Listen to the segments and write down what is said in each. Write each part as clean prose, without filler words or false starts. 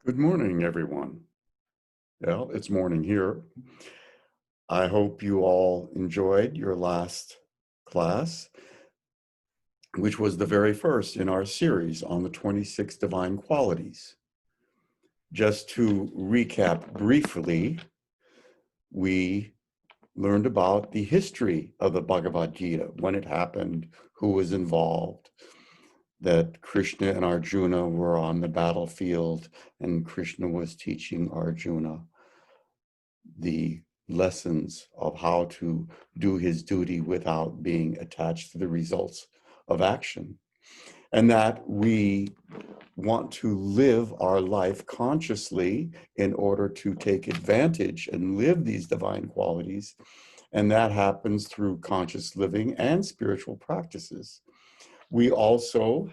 Good morning, everyone. Well, it's morning here. I hope you all enjoyed your last class, which was the very first in our series on the 26 divine qualities. Just to recap briefly, we learned about the history of the Bhagavad Gita, when it happened, who was involved, that Krishna and Arjuna were on the battlefield, and Krishna was teaching Arjuna the lessons of how to do his duty without being attached to the results of action. And that we want to live our life consciously in order to take advantage and live these divine qualities. And that happens through conscious living and spiritual practices. We also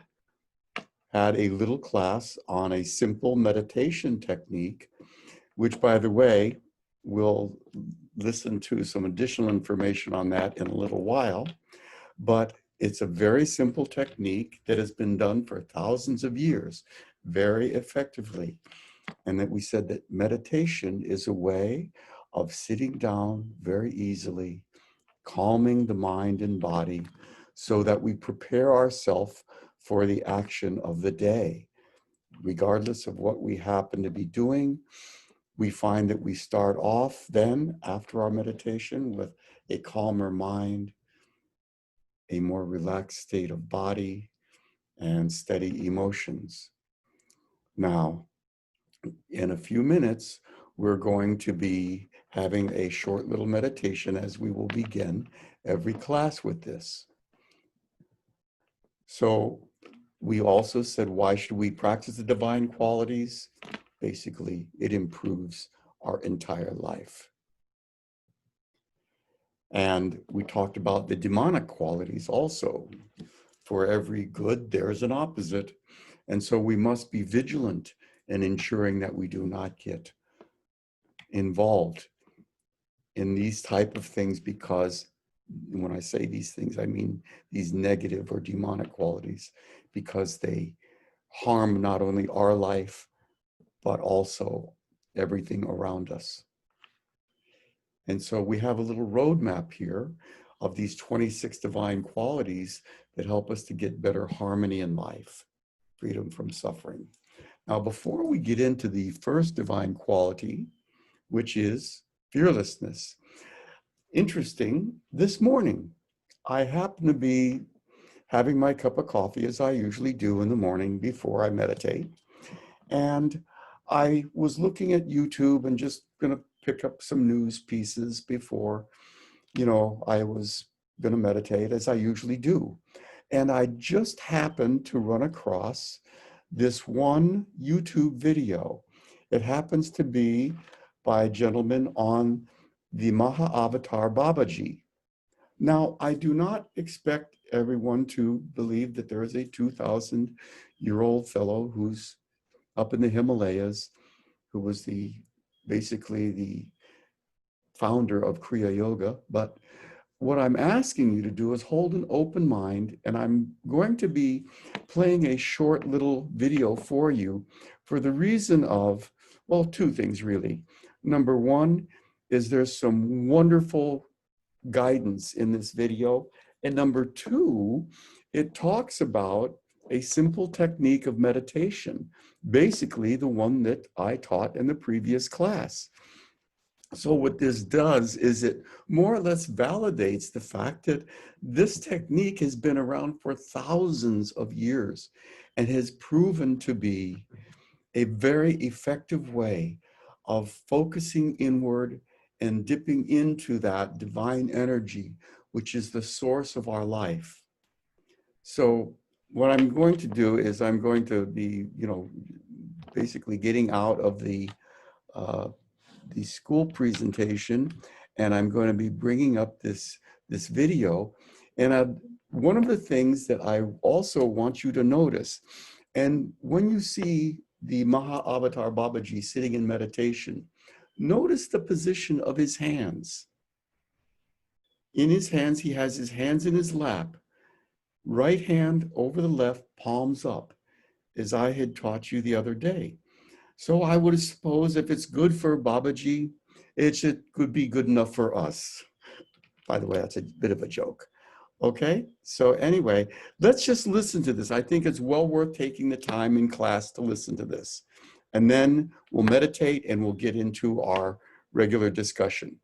had a little class on a simple meditation technique, which, by the way, we'll listen to some additional information on that in a little while, but it's a very simple technique that has been done for thousands of years very effectively. And that we said that meditation is a way of sitting down very easily, calming the mind and body so that we prepare ourselves for the action of the day. Regardless of what we happen to be doing, we find that we start off then, after our meditation, with a calmer mind, a more relaxed state of body, and steady emotions. Now, in a few minutes, we're going to be having a short little meditation as we will begin every class with this. So we also said, why should we practice the divine qualities? Basically, it improves our entire life. And we talked about the demonic qualities also. For every good, there is an opposite. And so we must be vigilant in ensuring that we do not get involved in these type of things, because when I say these things, I mean these negative or demonic qualities, because they harm not only our life, but also everything around us. And so we have a little roadmap here of these 26 divine qualities that help us to get better harmony in life, freedom from suffering. Now, before we get into the first divine quality, which is fearlessness, interesting, this morning, I happen to be having my cup of coffee, as I usually do in the morning before I meditate. And I was looking at YouTube and just going to pick up some news pieces before, I was going to meditate, as I usually do. And I just happened to run across this one YouTube video. It happens to be by a gentleman on the Mahavatar Babaji. Now, I do not expect everyone to believe that there is a 2,000-year-old fellow who's up in the Himalayas, who was basically the founder of Kriya Yoga. But what I'm asking you to do is hold an open mind, and I'm going to be playing a short little video for you for the reason of, well, two things really. Number one is there's some wonderful guidance in this video. And number two, it talks about a simple technique of meditation, basically the one that I taught in the previous class. So what this does is it more or less validates the fact that this technique has been around for thousands of years and has proven to be a very effective way of focusing inward and dipping into that divine energy, which is the source of our life. So what I'm going to do is I'm going to be, basically getting out of the school presentation, and I'm going to be bringing up this video. And one of the things that I also want you to notice, and when you see the Mahavatar Babaji sitting in meditation, notice the position of his hands. In his hands, he has his hands in his lap, right hand over the left, palms up, as I had taught you the other day. So I would suppose if it's good for Babaji, could be good enough for us. By the way, that's a bit of a joke. Okay, so anyway, let's just listen to this. I think it's well worth taking the time in class to listen to this. And then we'll meditate and we'll get into our regular discussion.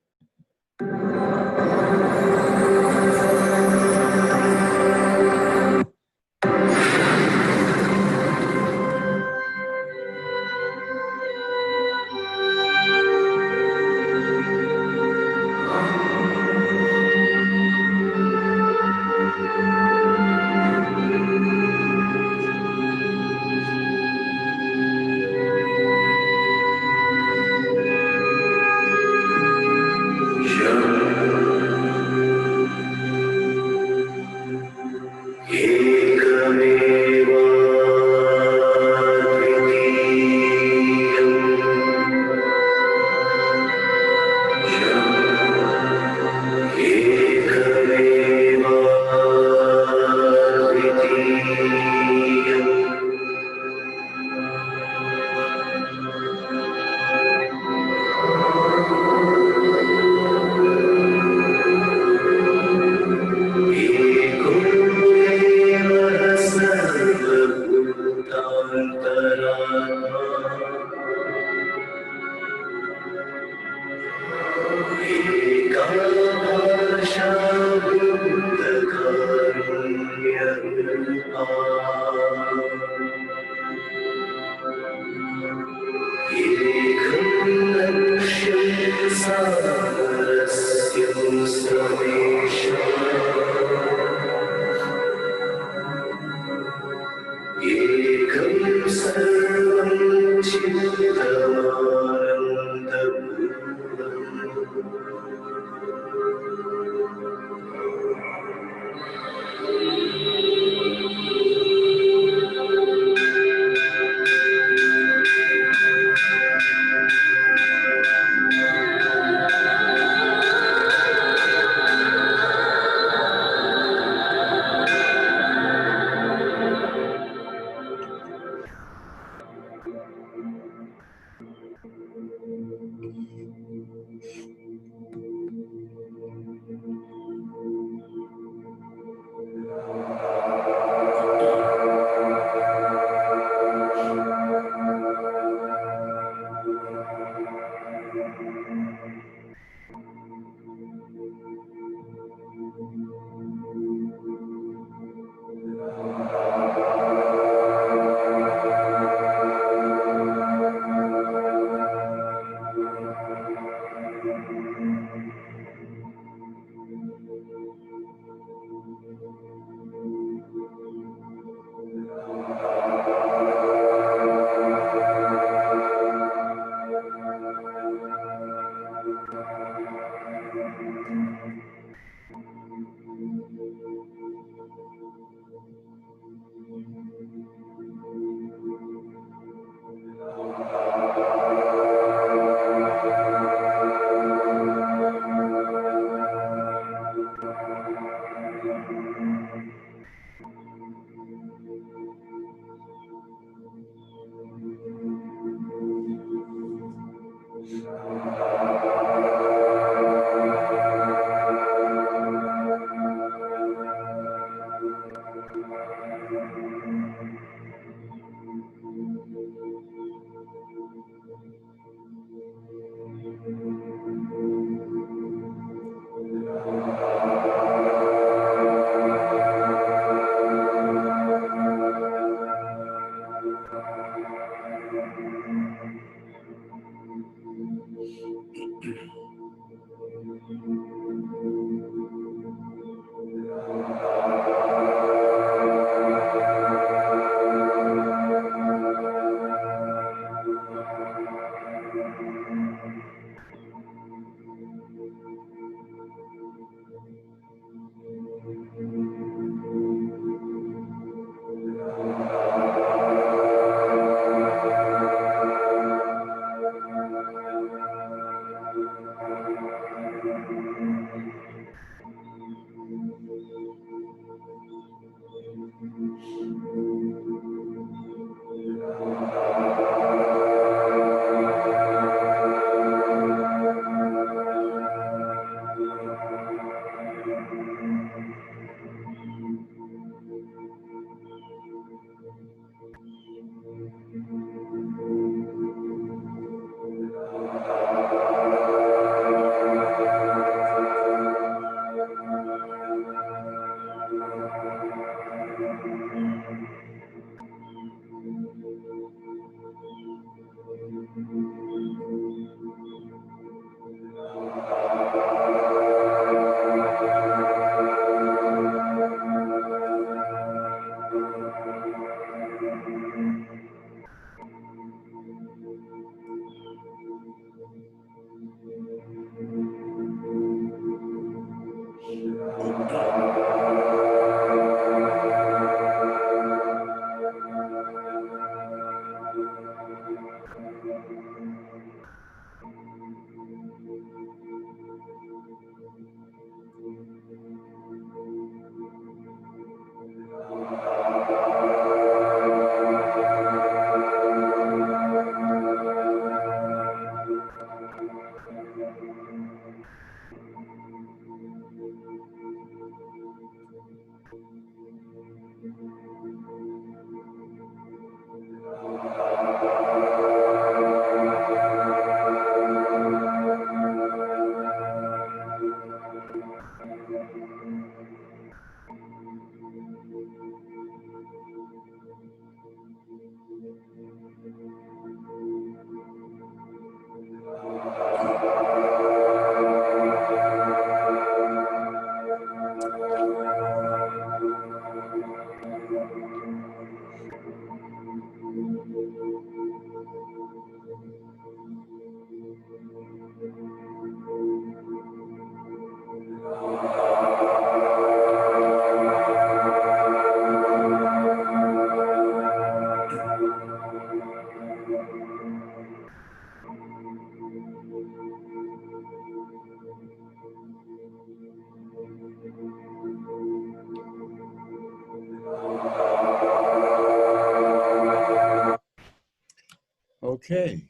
Okay,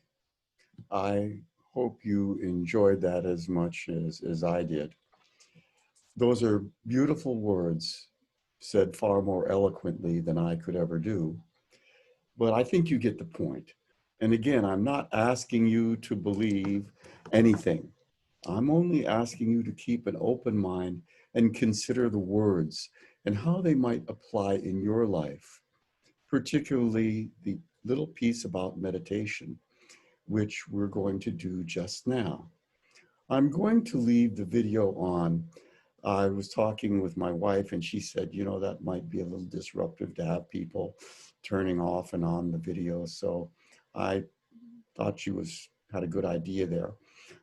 I hope you enjoyed that as much as I did. Those are beautiful words, said far more eloquently than I could ever do. But I think you get the point. And again, I'm not asking you to believe anything. I'm only asking you to keep an open mind and consider the words and how they might apply in your life, particularly the little piece about meditation, which we're going to do just now. I'm going to leave the video on. I was talking with my wife and she said, you know, that might be a little disruptive to have people turning off and on the video. So I thought she had a good idea there.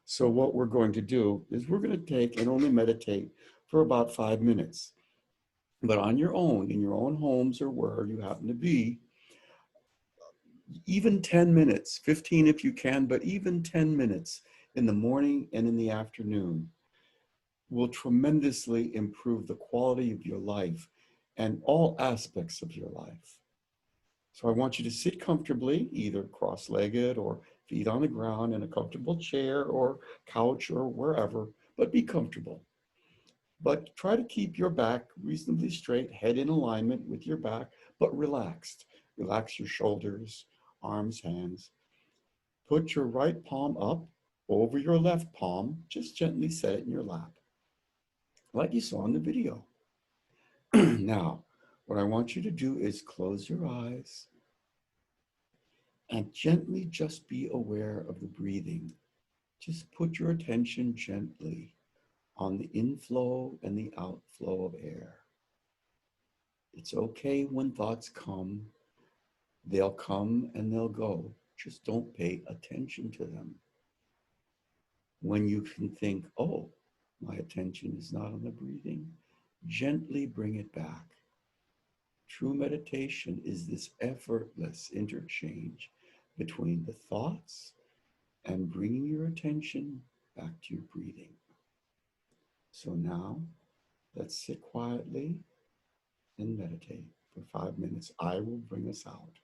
So what we're going to do is we're going to take and only meditate for about 5 minutes. But on your own, in your own homes or where you happen to be, even 10 minutes, 15 if you can, but even 10 minutes in the morning and in the afternoon will tremendously improve the quality of your life and all aspects of your life. So I want you to sit comfortably, either cross-legged or feet on the ground in a comfortable chair or couch or wherever, but be comfortable. But try to keep your back reasonably straight, head in alignment with your back, but relaxed. Relax your shoulders, arms, hands. Put your right palm up over your left palm. Just gently set it in your lap, like you saw in the video. Now, what I want you to do is close your eyes and gently just be aware of the breathing. Just put your attention gently on the inflow and the outflow of air. It's okay when thoughts come. They'll come and they'll go. Just don't pay attention to them. When you can think, oh, my attention is not on the breathing, gently bring it back. True meditation is this effortless interchange between the thoughts and bringing your attention back to your breathing. So now, let's sit quietly and meditate for 5 minutes. I will bring us out.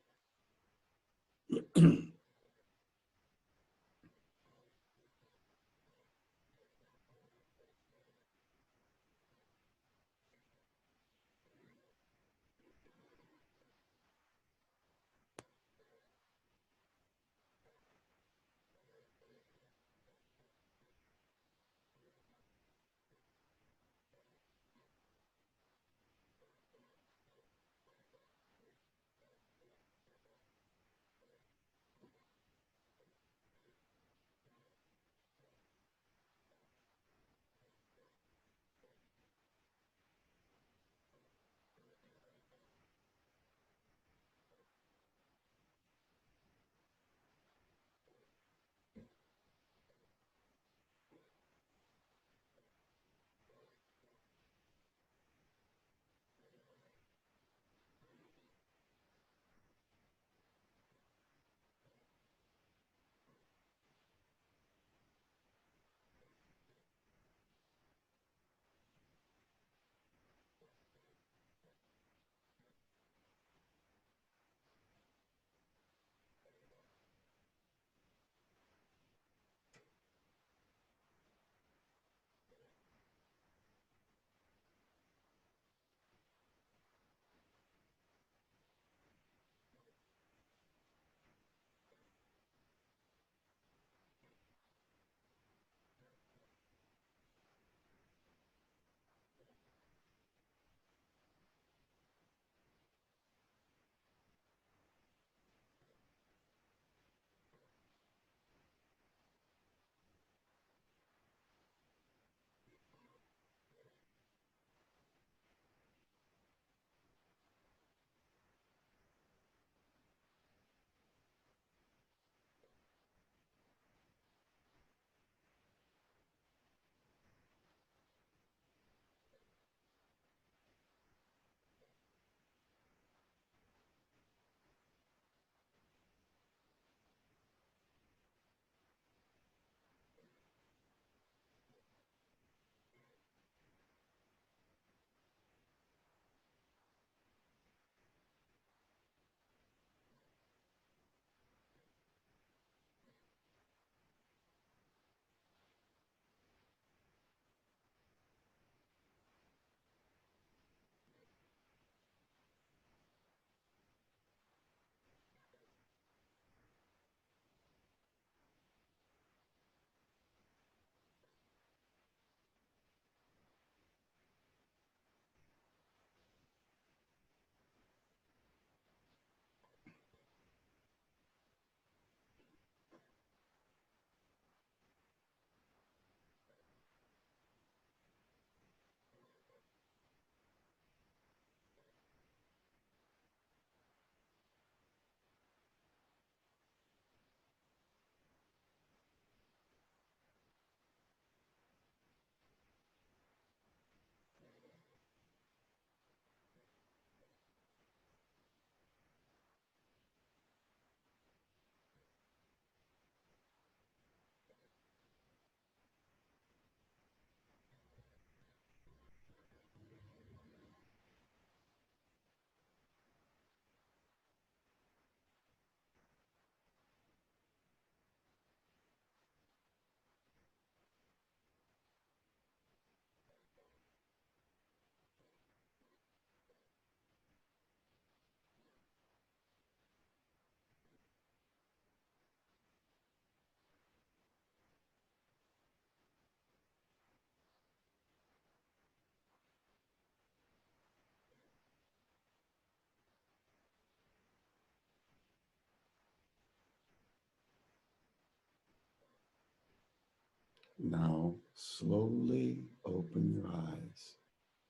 Now, slowly open your eyes.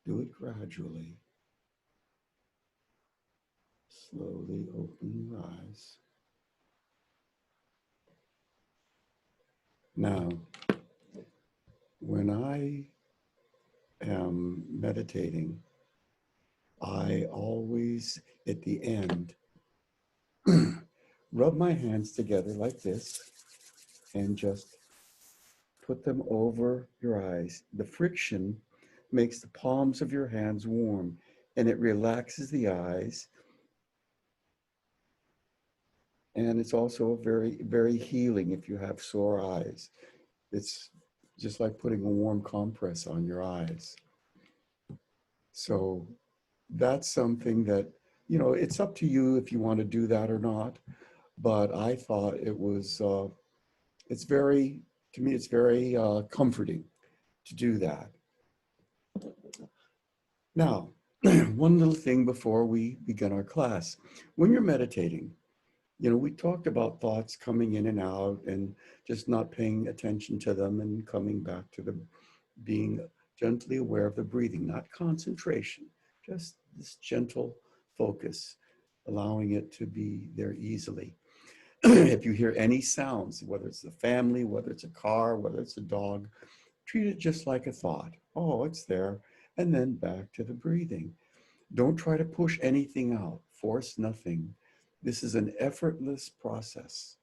Do it gradually. Slowly open your eyes. Now, when I am meditating, I always, at the end, rub my hands together like this and just put them over your eyes. The friction makes the palms of your hands warm and it relaxes the eyes. And it's also very, very healing if you have sore eyes. It's just like putting a warm compress on your eyes. So that's something that, you know, it's up to you if you want to do that or not. But I thought it was, it's very, to me, it's very comforting to do that. Now, one little thing before we begin our class. When you're meditating, you know, we talked about thoughts coming in and out and just not paying attention to them and coming back to the being gently aware of the breathing, not concentration, just this gentle focus, allowing it to be there easily. If you hear any sounds, whether it's the family, whether it's a car, whether it's a dog, treat it just like a thought. Oh, it's there. And then back to the breathing. Don't try to push anything out. Force nothing. This is an effortless process.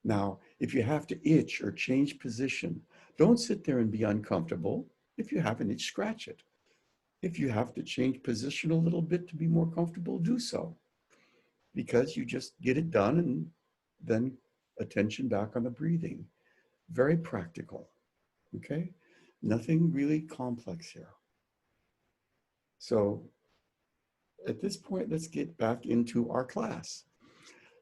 Now, if you have to itch or change position, don't sit there and be uncomfortable. If you have an itch, scratch it. If you have to change position a little bit to be more comfortable, do so. Because you just get it done and then attention back on the breathing. Very practical, okay? Nothing really complex here. So at this point, let's get back into our class.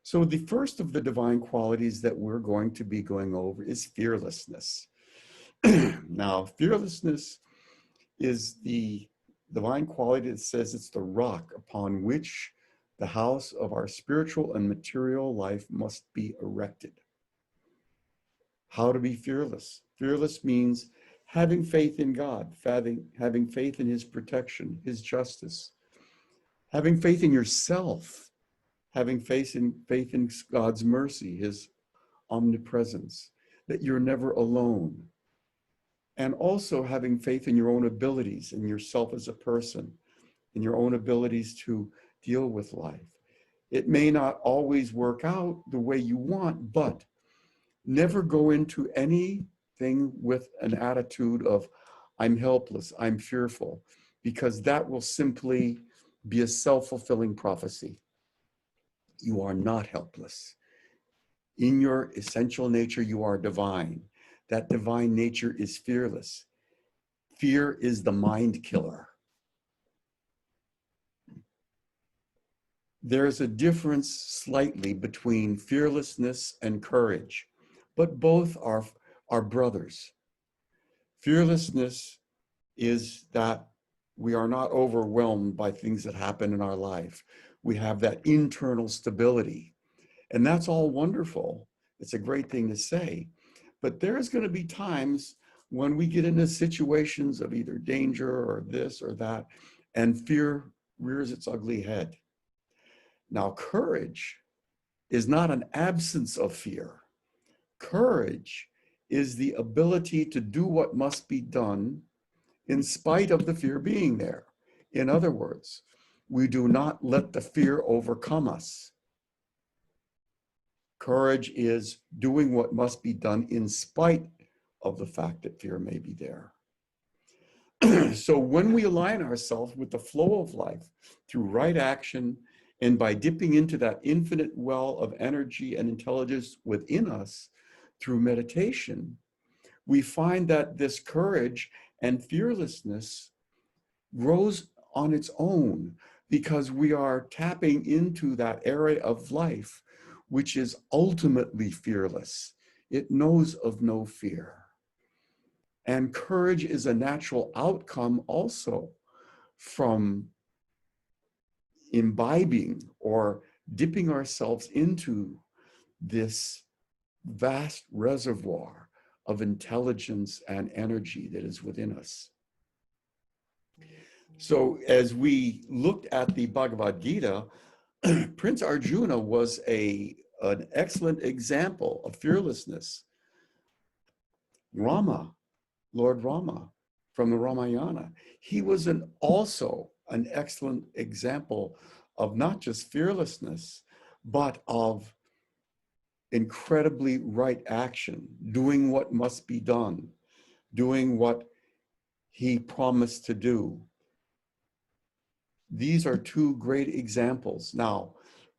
So the first of the divine qualities that we're going to be going over is fearlessness. Now, fearlessness is the divine quality that says it's the rock upon which the house of our spiritual and material life must be erected. How to be fearless? Fearless means having faith in God, having faith in his protection, his justice, having faith in yourself, having faith in God's mercy, his omnipresence, that you're never alone. And also having faith in your own abilities and yourself as a person, in your own abilities to deal with life. It may not always work out the way you want, but never go into anything with an attitude of, I'm helpless, I'm fearful, because that will simply be a self-fulfilling prophecy. You are not helpless. In your essential nature, you are divine. That divine nature is fearless. Fear is the mind killer. There's a difference slightly between fearlessness and courage, but both are brothers. Fearlessness is that we are not overwhelmed by things that happen in our life. We have that internal stability. And that's all wonderful. It's a great thing to say. But there's going to be times when we get into situations of either danger or this or that, and fear rears its ugly head. Now, courage is not an absence of fear. Courage is the ability to do what must be done in spite of the fear being there. In other words, we do not let the fear overcome us. Courage is doing what must be done in spite of the fact that fear may be there. So when we align ourselves with the flow of life through right action and by dipping into that infinite well of energy and intelligence within us through meditation, we find that this courage and fearlessness grows on its own because we are tapping into that area of life which is ultimately fearless. It knows of no fear. And courage is a natural outcome also from imbibing or dipping ourselves into this vast reservoir of intelligence and energy that is within us. So as we looked at the Bhagavad Gita, Prince Arjuna was an excellent example of fearlessness. Rama, Lord Rama from the Ramayana, he was also an excellent example of not just fearlessness, but of incredibly right action, doing what must be done, doing what he promised to do. These are two great examples. Now,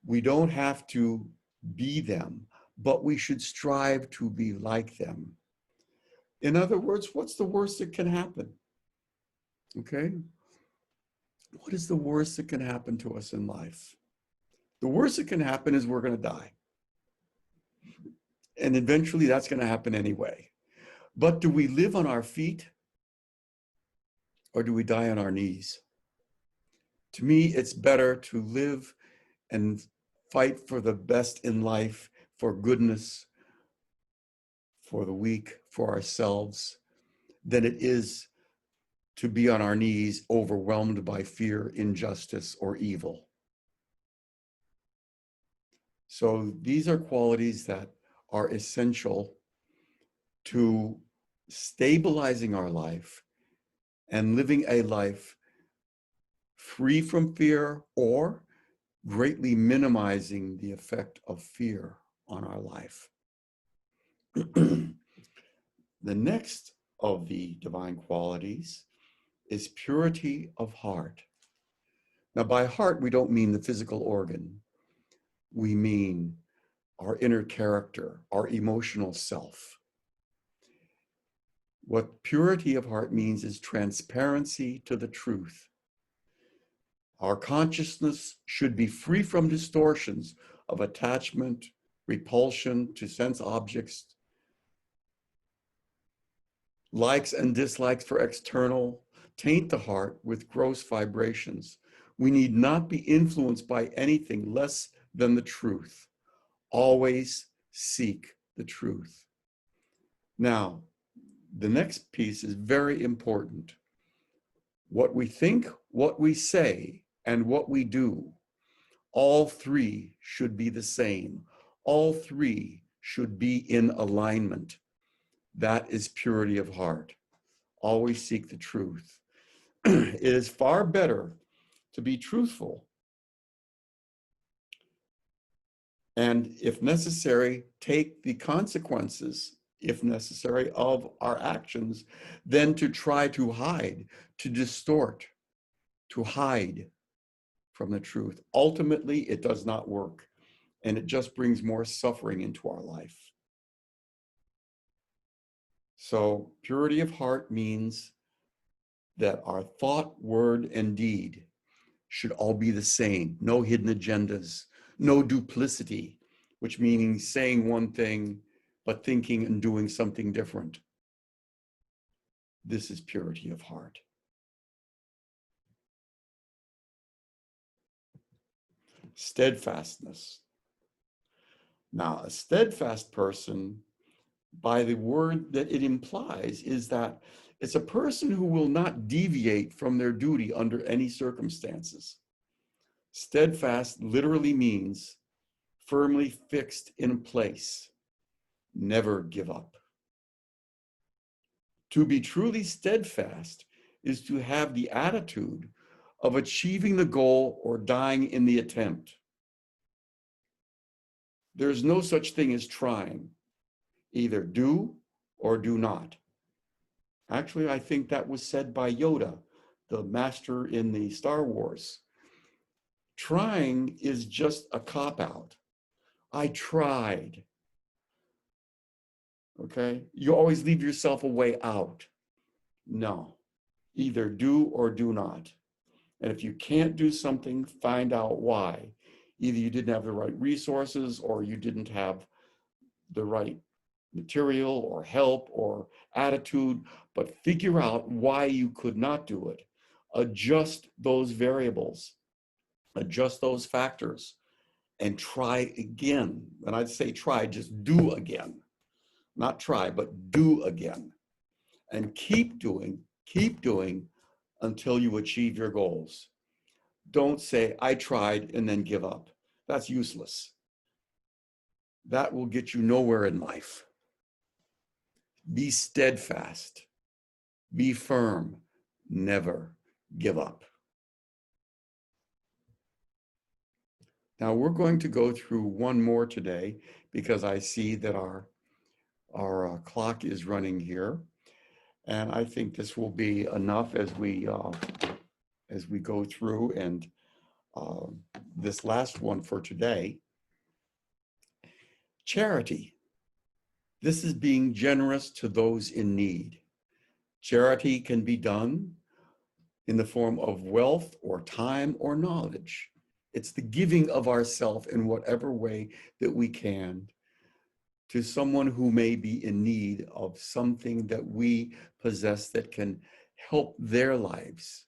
we don't have to be them, but we should strive to be like them. In other words, what's the worst that can happen? Okay? What is the worst that can happen to us in life? The worst that can happen is we're going to die. And eventually that's going to happen anyway. But do we live on our feet or do we die on our knees? To me, it's better to live and fight for the best in life, for goodness, for the weak, for ourselves, than it is to be on our knees overwhelmed by fear, injustice, or evil. So these are qualities that are essential to stabilizing our life and living a life free from fear or greatly minimizing the effect of fear on our life. The next of the divine qualities is purity of heart. Now, by heart, we don't mean the physical organ. We mean our inner character, our emotional self. What purity of heart means is transparency to the truth. Our consciousness should be free from distortions of attachment, repulsion to sense objects, likes and dislikes for external, taint the heart with gross vibrations. We need not be influenced by anything less than the truth. Always seek the truth. Now, the next piece is very important. What we think, what we say, and what we do, all three should be the same. All three should be in alignment. That is purity of heart. Always seek the truth. It is far better to be truthful and, if necessary, take the consequences, if necessary, of our actions than to try to hide, to distort, to hide from the truth. Ultimately, it does not work, and it just brings more suffering into our life. So purity of heart means that our thought, word, and deed should all be the same. No hidden agendas, no duplicity, which means saying one thing, but thinking and doing something different. This is purity of heart. Steadfastness. Now, a steadfast person, by the word that it implies, is that it's a person who will not deviate from their duty under any circumstances. Steadfast literally means firmly fixed in place, never give up. To be truly steadfast is to have the attitude of achieving the goal or dying in the attempt. There's no such thing as trying. Either do or do not. Actually, I think that was said by Yoda, the master in the Star Wars. Trying is just a cop-out. I tried. Okay? You always leave yourself a way out. No. Either do or do not. And if you can't do something, find out why. Either you didn't have the right resources, or you didn't have the right material or help or attitude, but figure out why you could not do it. Adjust those variables, adjust those factors, and try again. And I'd say try, just do again. not try, but do again. And keep doing until you achieve your goals. Don't say, I tried, and then give up. That's useless. That will get you nowhere in life. Be steadfast. Be firm. Never give up. Now we're going to go through one more today because I see that our clock is running here. And I think this will be enough as we go through. And this last one for today, charity. This is being generous to those in need. Charity can be done in the form of wealth or time or knowledge. It's the giving of ourself in whatever way that we can to someone who may be in need of something that we possess that can help their lives.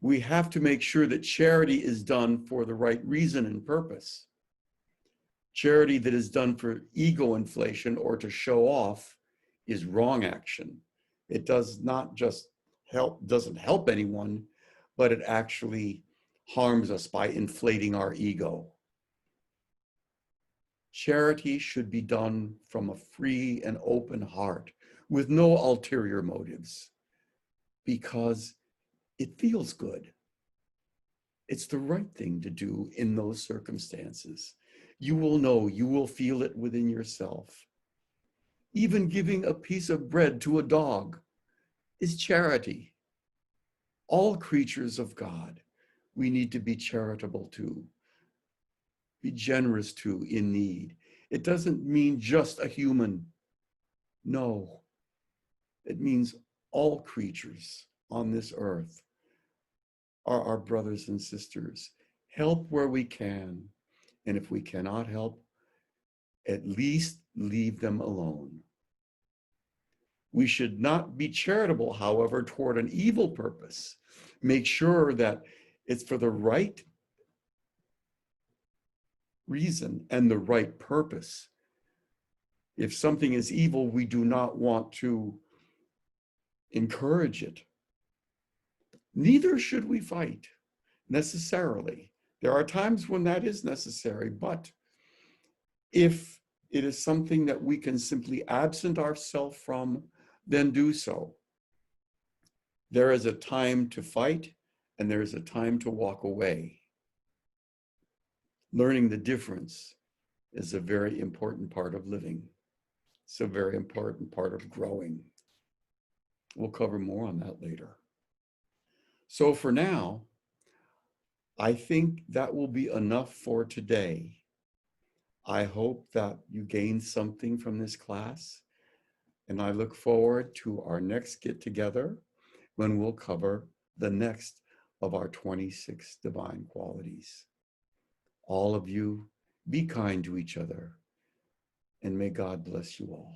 We have to make sure that charity is done for the right reason and purpose. Charity that is done for ego inflation or to show off is wrong action. It does not just doesn't help anyone, but it actually harms us by inflating our ego. Charity should be done from a free and open heart with no ulterior motives because it feels good. It's the right thing to do in those circumstances. You will know, you will feel it within yourself. Even giving a piece of bread to a dog is charity. All creatures of God, we need to be charitable to, be generous to in need. It doesn't mean just a human. No, it means all creatures on this earth are our brothers and sisters. Help where we can. And if we cannot help, at least leave them alone. We should not be charitable, however, toward an evil purpose. Make sure that it's for the right reason and the right purpose. If something is evil, we do not want to encourage it. Neither should we fight necessarily. There are times when that is necessary, but if it is something that we can simply absent ourselves from, then do so. There is a time to fight and there is a time to walk away. Learning the difference is a very important part of living. It's a very important part of growing. We'll cover more on that later. So for now, I think that will be enough for today. I hope that you gained something from this class, and I look forward to our next get together when we'll cover the next of our 26 divine qualities. All of you, be kind to each other, and may God bless you all.